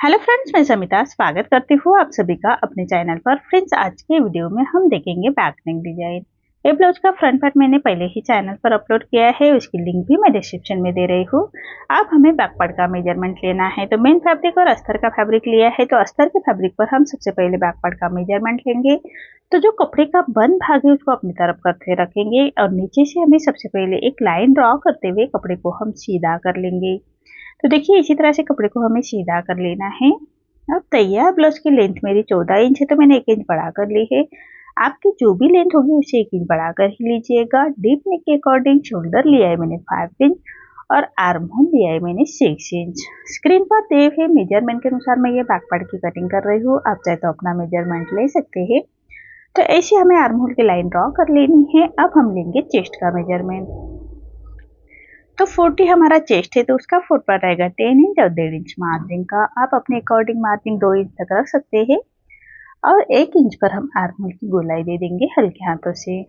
Hello friends, मैं समिता स्वागत करती हूँ आप सभी का अपने चैनल पर। फ्रेंड्स, आज के वीडियो में हम देखेंगे बैक नेक डिजाइन। ये ब्लाउज का फ्रंट पार्ट मैंने पहले ही चैनल पर अपलोड किया है, उसकी लिंक भी मैं डिस्क्रिप्शन में दे रही हूँ। अब हमें बैक पार्ट का मेजरमेंट लेना है, तो मेन फैब्रिक और अस्तर का फैब्रिक लिया है। तो अस्तर के फैब्रिक पर हम सबसे पहले बैक पार्ट का मेजरमेंट लेंगे। तो जो कपड़े का बंद भाग है उसको अपनी तरफ करके रखेंगे और नीचे से हमें सबसे पहले एक लाइन ड्रॉ करते हुए कपड़े को हम सीधा कर लेंगे। तो देखिए, इसी तरह से कपड़े को हमें सीधा कर लेना है। अब तैयार ब्लाउज की लेंथ मेरी 14 इंच है, तो मैंने 1 इंच बढ़ा कर ली है। आपकी जो भी लेंथ होगी उसे 1 इंच बढ़ा कर ही लीजिएगा। डीप नेक के अकॉर्डिंग शोल्डर लिया है मैंने 5 इंच और आर्म होल लिया है मैंने 6 इंच। स्क्रीन पर दिए हुए मेजरमेंट के अनुसार मैं ये बैक पार्ट की कटिंग कर रही हूँ। आप चाहे तो अपना मेजरमेंट ले सकते हैं। तो ऐसे हमें आर्म होल की लाइन ड्रॉ कर लेनी है। अब हम लेंगे चेस्ट का मेजरमेंट। तो 40 हमारा चेस्ट है, तो उसका फुट पर रहेगा 10 इंच और 1.5 इंच मार्जिन का। आप अपने अकॉर्डिंग मार्जिन 2 इंच तक रख सकते हैं और 1 इंच पर हम आर्म होल की गोलाई दे देंगे हल्के हाथों से।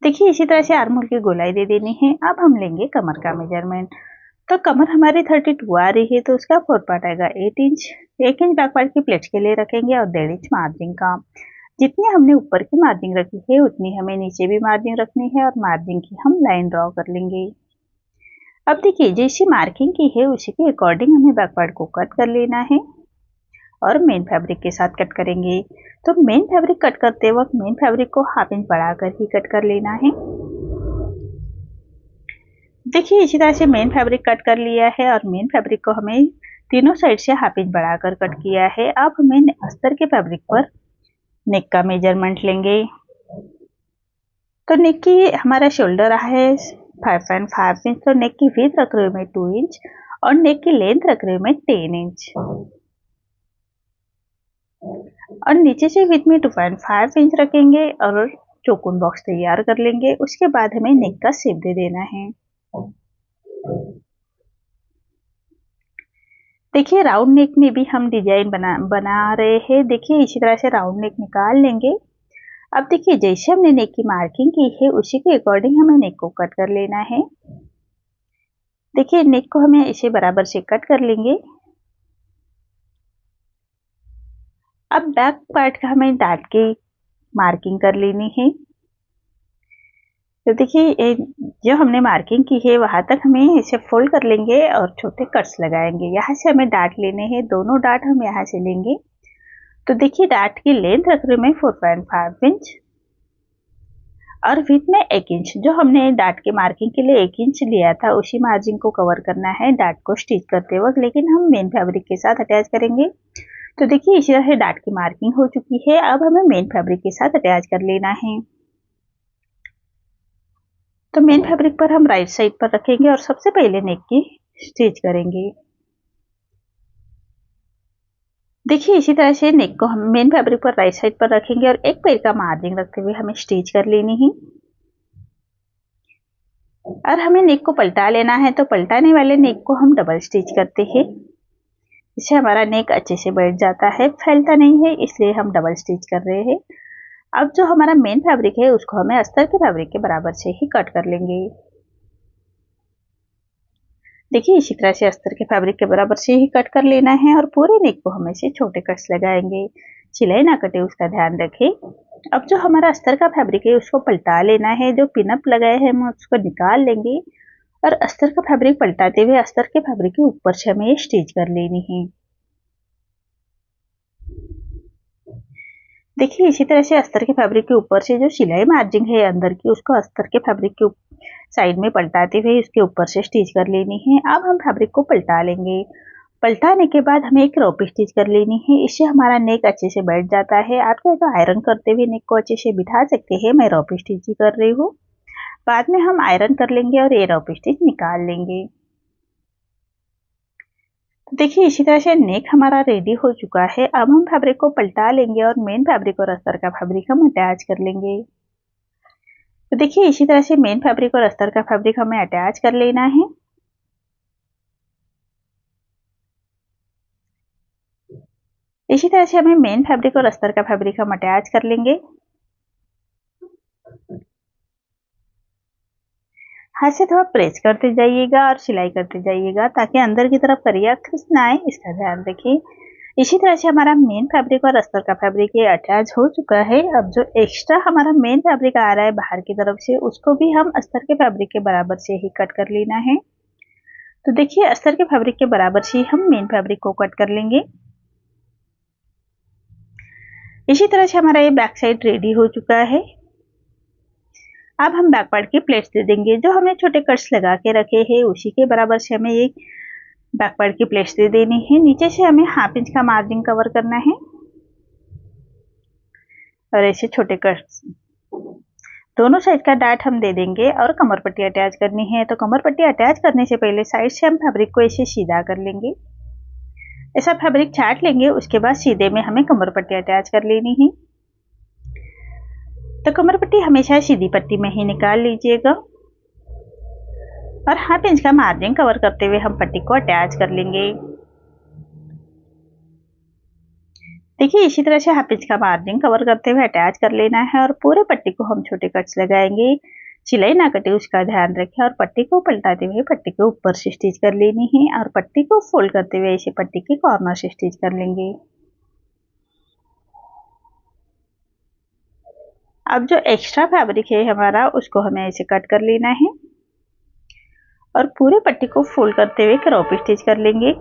देखिए, इसी तरह से आर्म होल की गोलाई दे देनी है। अब हम लेंगे कमर का मेजरमेंट। तो कमर हमारी 32 आ रही है, तो उसका फोर पार्ट आएगा 8 इंच। 1 इंच बैक पार्ट की प्लेट्स के लिए रखेंगे और 1.5 इंच मार्जिन का। जितनी हमने ऊपर की मार्जिन रखी है उतनी हमें नीचे भी मार्जिन रखनी है और मार्जिन की हम लाइन ड्रॉ कर लेंगे। अब देखिए, जैसी मार्किंग की है उसी के अकॉर्डिंग हमें बैक पार्ट को कट कर लेना है और मेन फैब्रिक के साथ कट करेंगे। तो मेन फैब्रिक कट करते वक्त मेन फैब्रिक को हाफ इंच बढ़ाकर ही कट कर लेना है। देखिए, इसी तरह से मेन फैब्रिक कट कर लिया है और मेन फैब्रिक को हमें तीनों साइड से हाफ इंच बढ़ाकर कट किया है। अब हमें अस्तर के फैब्रिक पर नेक का मेजरमेंट लेंगे। तो नेक की हमारा शोल्डर रहा है 5.5 इंच, तो नेक की विड्थ रख रही हूँ मैं 2 इंच और नेक की लेंथ रख रही हूँ मैं 10 इंच और नीचे से विड्थ में 2.5 इंच रखेंगे और चौकोन बॉक्स तैयार कर लेंगे। उसके बाद हमें नेक का शेप दे देना है। देखिए, राउंड नेक में भी हम डिजाइन बना रहे हैं। देखिए, इसी तरह से राउंड नेक निकाल लेंगे। अब देखिए, जैसे हमने नेक की मार्किंग की है उसी के अकॉर्डिंग हमें नेक को कट कर लेना है। देखिए, नेक को हमें इसे बराबर से कट कर लेंगे। अब बैक पार्ट का हमें डाट के मार्किंग कर लेनी है। तो देखिए, जो हमने मार्किंग की है वहां तक हमें इसे फोल्ड कर लेंगे और छोटे कट्स लगाएंगे। यहाँ से हमें डाट लेने हैं, दोनों डाट हम यहाँ से लेंगे। तो देखिए, डाट की लेंथ रख रही हूँ मैं 4.5 इंच और विड्थ में 1 इंच। जो हमने डाट के मार्किंग के लिए 1 इंच लिया था उसी मार्जिन को कवर करना है डाट को स्टिच करते वक्त, लेकिन हम मेन फैब्रिक के साथ अटैच करेंगे। तो देखिए, इसी तरह से डाट की मार्किंग हो चुकी है। अब हमें मेन फैब्रिक के साथ अटैच कर लेना है। तो मेन फैब्रिक पर हम राइट साइड पर रखेंगे और सबसे पहले नेक की स्टिच करेंगे। देखिए, इसी तरह से नेक को हम मेन फैब्रिक पर राइट साइड पर रखेंगे और एक पैर का मार्जिन रखते हुए हमें स्टिच कर लेनी है। और हमें नेक को पलटा लेना है, तो पलटाने वाले नेक को हम डबल स्टिच करते हैं। इससे हमारा नेक अच्छे से बैठ जाता है, फैलता नहीं है, इसलिए हम डबल स्टिच कर रहे हैं। अब जो हमारा मेन फैब्रिक है उसको हमें अस्तर के फैब्रिक के बराबर से ही कट कर लेंगे। देखिए, इसी तरह से अस्तर के फैब्रिक के बराबर से ही कट कर लेना है और पूरे नेक को हम ऐसे छोटे कट्स लगाएंगे। सिलाई ना कटे उसका ध्यान रखें। अब जो हमारा अस्तर का फैब्रिक है उसको पलटा लेना है। जो पिनअप लगाए हैं हम उसको निकाल लेंगे और अस्तर का फैब्रिक पलटाते हुए अस्तर के फैब्रिक के ऊपर से हमें ये स्टिच कर लेनी है। देखिए, इसी तरह से अस्तर के फैब्रिक के ऊपर से जो सिलाई मार्जिन है अंदर की उसको अस्तर के फैब्रिक के साइड में पलटाते हुए इसके ऊपर से स्टिच कर लेनी है। अब हम फैब्रिक को पलटा लेंगे। पलटाने के बाद हमें एक रोप स्टिच कर लेनी है। इससे हमारा नेक अच्छे से बैठ जाता है। आप चाहे तो आयरन करते हुए नेक को अच्छे से बिठा सकते हैं। मैं रोप स्टिच ही कर रही हूँ। बाद में हम आयरन कर लेंगे और ये रोप स्टिच निकाल लेंगे। तो देखिए, इसी तरह से नेक हमारा रेडी हो चुका है। अब हम फैब्रिक को पलटा लेंगे और मेन फैब्रिक और अस्तर का फैब्रिक हम अटैच कर लेंगे। तो देखिए, इसी तरह से मेन फैब्रिक और अस्तर का फैब्रिक हमें अटैच कर लेना है। इसी तरह से हमें मेन फैब्रिक और अस्तर का फैब्रिक हम अटैच कर लेंगे। हाथ से थोड़ा प्रेस करते जाइएगा और सिलाई करते जाइएगा ताकि अंदर की तरफ करिया खिस ना आए, इसका ध्यान रखिए। इसी तरह से हमारा मेन फैब्रिक और अस्तर का फैब्रिक ये अटैच हो चुका है। अब जो एक्स्ट्रा हमारा मेन फैब्रिक आ रहा है बाहर की तरफ से, उसको भी हम अस्तर के फैब्रिक के बराबर से ही कट कर लेना है। तो देखिए अस्तर के फैब्रिक के बराबर से हम मेन फैब्रिक को कट कर लेंगे। इसी तरह से हमारा ये बैक साइड रेडी हो चुका है। अब हम बैक पार्ट की प्लेट्स दे देंगे। जो हमने छोटे कट्स लगा के रखे हैं उसी के बराबर से हमें ये बैक पार्ट की प्लेट्स दे देनी है। नीचे से हमें 1/2 इंच का मार्जिन कवर करना है और ऐसे छोटे कट्स दोनों साइड का डाट हम दे देंगे और कमर पट्टी अटैच करनी है। तो कमर पट्टी अटैच करने से पहले साइड से हम फैब्रिक को ऐसे सीधा कर लेंगे, ऐसा फैब्रिक छाट लेंगे। उसके बाद सीधे में हमें कमर पट्टी अटैच कर लेनी है। तो कमर पट्टी हमेशा सीधी पट्टी में ही निकाल लीजिएगा और 1/2 इंच का मार्जिन कवर करते हुए हम पट्टी को अटैच कर लेंगे। देखिए इसी तरह से 1/2 इंच का मार्जिन कवर करते हुए अटैच कर लेना है और पूरे पट्टी को हम छोटे कट्स लगाएंगे। सिलाई ना कटे उसका ध्यान रखें और पट्टी को पलटाते हुए पट्टी के ऊपर से स्टिच कर लेनी है और पट्टी को फोल्ड करते हुए इसे पट्टी के कॉर्नर से स्टिच कर लेंगे। अब जो एक्स्ट्रा फैब्रिक है हमारा उसको हमें ऐसे कट कर लेना है और पूरे पट्टी को फोल्ड करते हुए क्रॉप स्टिच कर लेंगे।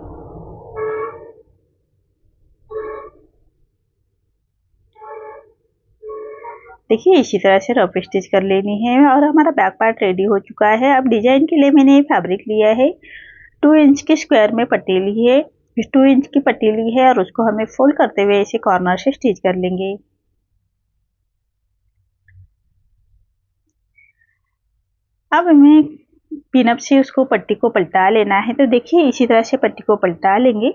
देखिए इसी तरह से रफ स्टिच कर लेनी है और हमारा बैक पार्ट रेडी हो चुका है। अब डिजाइन के लिए मैंने फैब्रिक लिया है, 2 इंच के स्क्वायर में पट्टी ली है, 2 इंच की पट्टी ली है और उसको हमें फोल्ड करते हुए इसे कॉर्नर से स्टिच कर लेंगे। अब हमें पिनअप से उसको पट्टी को पलटा लेना है। तो देखिए इसी तरह से पट्टी को पलटा लेंगे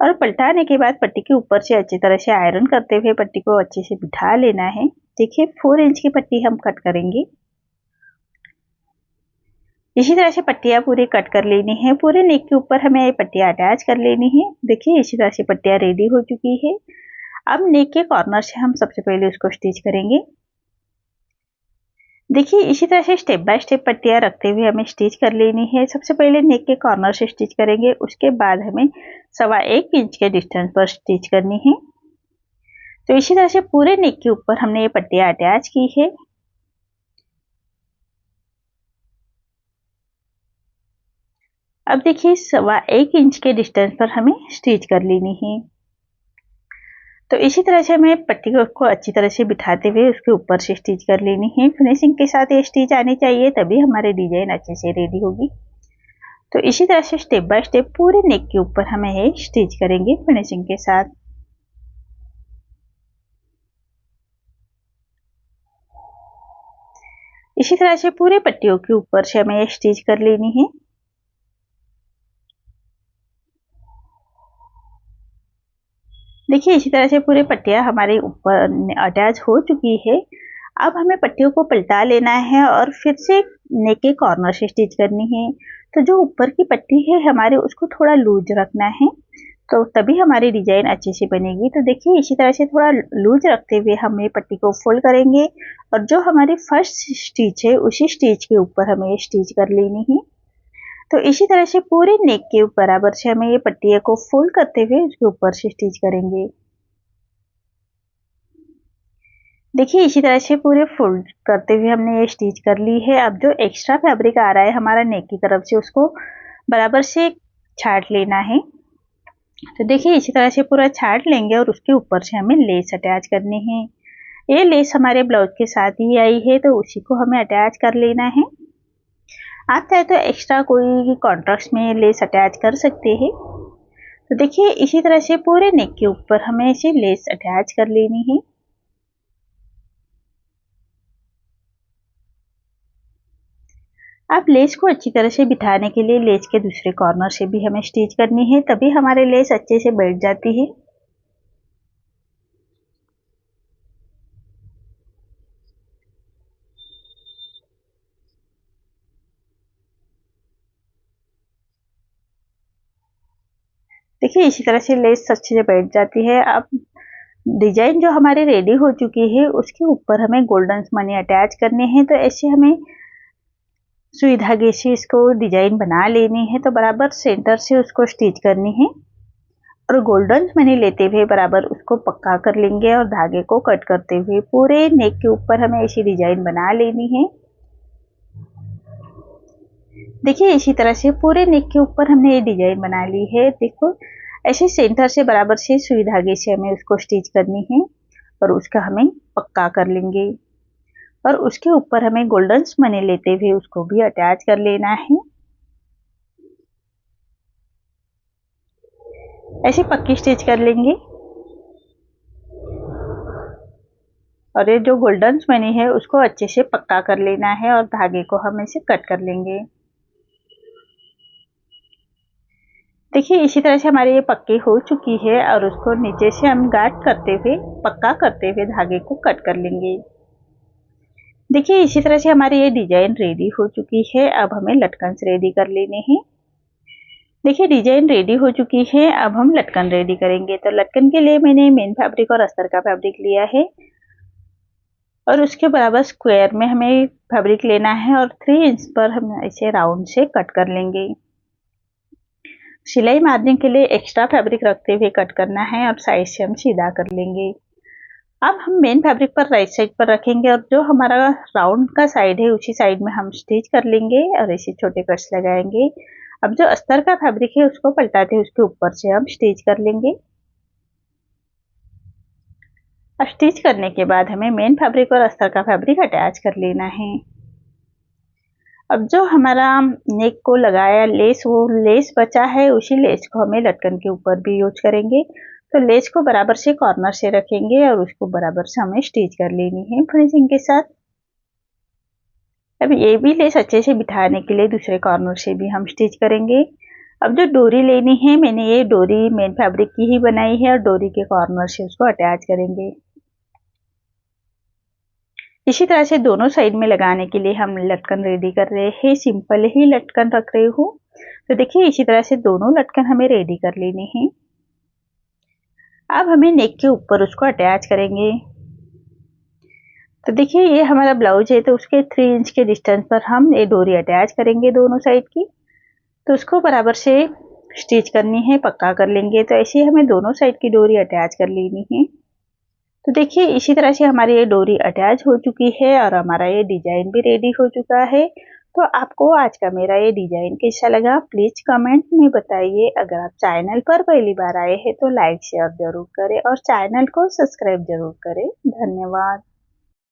और पलटाने के बाद पट्टी के ऊपर से अच्छी तरह से आयरन करते हुए पट्टी को अच्छे से बिठा लेना है। देखिए 4 इंच की पट्टी हम कट करेंगे। इसी तरह से पट्टियां पूरी कट कर लेनी है। पूरे नेक के ऊपर हमें ये पट्टियां अटैच कर लेनी है। देखिए इसी तरह से पट्टियां रेडी हो चुकी है। अब नेक के कॉर्नर से हम सबसे पहले उसको स्टिच करेंगे। देखिए इसी तरह से स्टेप बाय स्टेप पट्टियां रखते हुए हमें स्टिच कर लेनी है। सबसे पहले नेक के कॉर्नर से स्टिच करेंगे, उसके बाद हमें 1.25 इंच के डिस्टेंस पर स्टिच करनी है। तो इसी तरह से पूरे नेक के ऊपर हमने ये पट्टियां अटैच की है। अब देखिए 1.25 इंच के डिस्टेंस पर हमें स्टिच कर लेनी है। तो इसी तरह से हमें पट्टी को अच्छी तरह से बिठाते हुए उसके ऊपर से स्टिच कर लेनी है। फिनिशिंग के साथ ये स्टिच आनी चाहिए, तभी हमारे डिजाइन अच्छे से रेडी होगी। तो इसी तरह से स्टेप बाय स्टेप पूरे नेक के ऊपर हमें ये स्टिच करेंगे फिनिशिंग के साथ। इसी तरह से पूरे पट्टियों के ऊपर से हमें ये स्टिच कर लेनी है। देखिए इसी तरह से पूरी पट्टियां हमारे ऊपर अटैच हो चुकी है। अब हमें पट्टियों को पलटा लेना है और फिर से नेक के कॉर्नर से स्टिच करनी है। तो जो ऊपर की पट्टी है हमारे उसको थोड़ा लूज रखना है, तो तभी हमारी डिजाइन अच्छे से बनेगी। तो देखिए इसी तरह से थोड़ा लूज रखते हुए हम ये पट्टी को फोल्ड करेंगे और जो हमारी फर्स्ट स्टिच है उसी स्टिच के ऊपर हमें ये स्टिच कर लेनी है। तो इसी तरह से पूरे नेक के बराबर से हमें ये पट्टियां को फोल्ड करते हुए उसके ऊपर से स्टिच करेंगे। देखिए इसी तरह से पूरे फोल्ड करते हुए हमने ये स्टिच कर ली है। अब जो एक्स्ट्रा फैब्रिक आ रहा है हमारा नेक की तरफ से उसको बराबर से छाट लेना है। तो देखिए इसी तरह से पूरा छाट लेंगे और उसके ऊपर से हमें लेस अटैच करनी है। ये लेस हमारे ब्लाउज के साथ ही आई है तो उसी को हमें अटैच कर लेना है। आप चाहे तो एक्स्ट्रा कोई कॉन्ट्रास्ट में लेस अटैच कर सकते हैं। तो देखिए इसी तरह से पूरे नेक के ऊपर हमें इसे लेस अटैच कर लेनी है। अब लेस को अच्छी तरह से बिठाने के लिए लेस के दूसरे कॉर्नर से भी हमें स्टिच करनी है, तभी हमारे लेस अच्छे से बैठ जाती है। देखिए इसी तरह से लेस अच्छे से बैठ जाती है। अब डिजाइन जो हमारी रेडी हो चुकी है उसके ऊपर हमें गोल्डन मनी अटैच करने हैं। तो ऐसे हमें सुई धागे से इसको डिजाइन बना लेनी है। तो बराबर सेंटर से उसको स्टिच करनी है और गोल्डन मनी लेते हुए बराबर उसको पक्का कर लेंगे और धागे को कट करते हुए पूरे नेक के ऊपर हमें ऐसी डिजाइन बना लेनी है। देखिए इसी तरह से पूरे नेक के ऊपर हमने ये डिजाइन बना ली है। देखो ऐसे सेंटर से बराबर से सुई धागे से हमें उसको स्टिच करनी है और उसका हमें पक्का कर लेंगे और उसके ऊपर हमें गोल्डन मनी लेते हुए उसको भी अटैच कर लेना है। ऐसे पक्की स्टिच कर लेंगे और ये जो गोल्डन मनी है उसको अच्छे से पक्का कर लेना है और धागे को हम इसे कट कर लेंगे। देखिए इसी तरह से हमारी ये पक्की हो चुकी है और उसको नीचे से हम गांठ करते हुए पक्का करते हुए धागे को कट कर लेंगे। देखिए इसी तरह से हमारी ये डिजाइन रेडी हो चुकी है। अब हमें लटकन रेडी कर लेने हैं। देखिए डिजाइन रेडी हो चुकी है। अब हम लटकन रेडी करेंगे। तो लटकन के लिए मैंने मेन फैब्रिक और अस्तर का फैब्रिक लिया है और उसके बराबर स्क्वायर में हमें फैब्रिक लेना है और 3 इंच पर हम इसे राउंड से कट कर लेंगे। सिलाई मारने के लिए एक्स्ट्रा फैब्रिक रखते हुए कट करना है और साइड से हम सीधा कर लेंगे। अब हम मेन फैब्रिक पर राइट साइड पर रखेंगे और जो हमारा राउंड का साइड है उसी साइड में हम स्टिच कर लेंगे और ऐसे छोटे कट्स लगाएंगे। अब जो अस्तर का फैब्रिक है उसको पलटाते उसके ऊपर से हम स्टिच कर लेंगे। अब स्टिच करने के बाद हमें मेन फैब्रिक और अस्तर का फैब्रिक अटैच कर लेना है। अब जो हमारा नेक को लगाया लेस, वो लेस बचा है उसी लेस को हमें लटकन के ऊपर भी यूज करेंगे। तो लेस को बराबर से कॉर्नर से रखेंगे और उसको बराबर से हमें स्टिच कर लेनी है फिनिशिंग के साथ। अब ये भी लेस अच्छे से बिठाने के लिए दूसरे कॉर्नर से भी हम स्टिच करेंगे। अब जो डोरी लेनी है, मैंने ये डोरी मेन फैब्रिक की ही बनाई है और डोरी के कॉर्नर से उसको अटैच करेंगे। इसी तरह से दोनों साइड में लगाने के लिए हम लटकन रेडी कर रहे हैं। सिंपल ही लटकन रख रही हूँ। तो देखिए इसी तरह से दोनों लटकन हमें रेडी कर लेने हैं। अब हमें नेक के ऊपर उसको अटैच करेंगे। तो देखिए ये हमारा ब्लाउज है तो उसके 3 इंच के डिस्टेंस पर हम ये डोरी अटैच करेंगे दोनों साइड की। तो उसको बराबर से स्टिच करनी है, पक्का कर लेंगे। तो ऐसे हमें दोनों साइड की डोरी अटैच कर लेनी है। तो देखिए इसी तरह से हमारी ये डोरी अटैच हो चुकी है और हमारा ये डिजाइन भी रेडी हो चुका है। तो आपको आज का मेरा ये डिजाइन कैसा लगा प्लीज कमेंट में बताइए। अगर आप चैनल पर पहली बार आए हैं तो लाइक शेयर जरूर करें और चैनल को सब्सक्राइब जरूर करें। धन्यवाद।